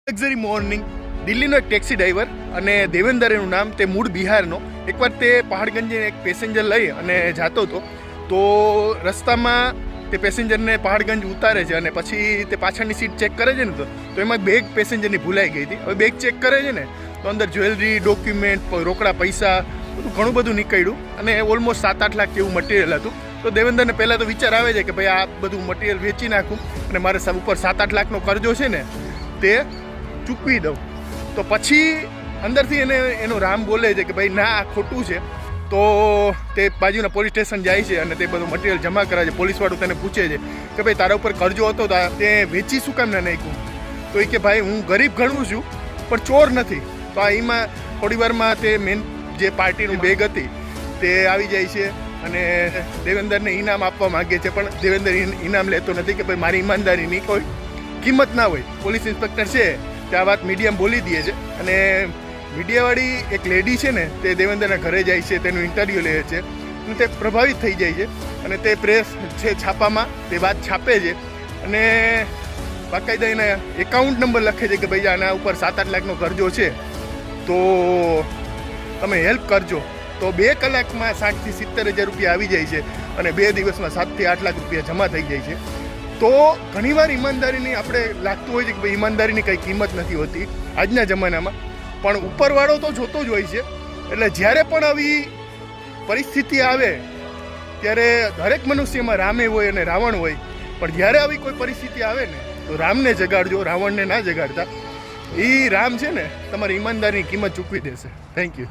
Luxury morning દિલ્હીનો એક taxi driver અને દેવેન્દર એનું નામ, તે મૂળ બિહારનો. એકવાર તે પહાડગંજે એક પેસેન્જર લઈ અને જતો હતો, તો રસ્તામાં તે પેસેન્જરને પહાડગંજ ઉતારે છે અને પછી તે પાછળની સીટ ચેક કરે છે ને, તો એમાં બેગ પેસેન્જરની ભૂલાઈ ગઈ હતી. હવે બેગ ચેક કરે છે ને, તો અંદર જ્વેલરી, ડોક્યુમેન્ટ, રોકડા પૈસા બધું ઘણું બધું નીકળ્યું અને ઓલમોસ્ટ 7-8 લાખ જેવું મટીરિયલ હતું. તો દેવેન્દરને પહેલાં તો વિચાર આવે છે કે ભાઈ આ બધું મટીરિયલ વેચી નાખું અને મારે ઉપર 7-8 લાખનો કરજો છે ને તે ચૂકવી દઉં. તો પછી અંદરથી એનો રામ બોલે છે કે ભાઈ ના, આ ખોટું છે. તો તે બાજુના પોલીસ સ્ટેશન જાય છે અને તે બધું મટીરિયલ જમા કરે છે. પોલીસવાળું તેને પૂછે છે કે ભાઈ તારા ઉપર કરજો હતો તો તે વેચી શું કામ ના નાખ્યું? તો એ કે ભાઈ હું ગરીબ ગણું છું પણ ચોર નથી. તો આ એમાં થોડી વારમાં તે મેન જે પાર્ટીની બેગ હતી તે આવી જાય છે અને દેવેન્દરને ઇનામ આપવા માગે છે, પણ દેવેન્દર ઇનામ લેતો નથી કે ભાઈ મારી ઈમાનદારીની કોઈ કિંમત ના હોય. પોલીસ ઇન્સ્પેક્ટર છે તે આ વાત મીડિયામાં બોલી દે છે અને મીડિયાવાળી એક લેડી છે ને તે દેવેન્દરના ઘરે જાય છે, તેનું ઇન્ટરવ્યૂ લે છે અને તે પ્રભાવિત થઈ જાય છે અને તે પ્રેસ છે છાપામાં તે વાત છાપે છે અને બાકાયદા એના એકાઉન્ટ નંબર લખે છે કે ભાઈ આના ઉપર 7-8 લાખનો કરજો છે તો તમે હેલ્પ કરજો. તો 2 કલાકમાં 60,000 થી 70,000 રૂપિયા આવી જાય છે અને 2 દિવસમાં 7 થી 8 લાખ રૂપિયા જમા થઈ જાય છે. તો ઘણીવાર ઈમાનદારીની આપણે લાગતું હોય છે કે ભાઈ ઈમાનદારીની કંઈ કિંમત નથી હોતી આજના જમાનામાં, પણ ઉપરવાળો તો જોતો જ હોય છે. એટલે જ્યારે પણ આવી પરિસ્થિતિ આવે ત્યારે દરેક મનુષ્યમાં રામે હોય અને રાવણ હોય, પણ જ્યારે આવી કોઈ પરિસ્થિતિ આવે ને તો રામને જગાડજો, રાવણને ના જગાડતા. એ રામ છે ને તમારી ઈમાનદારીની કિંમત ચૂકવી દેશે. Thank you.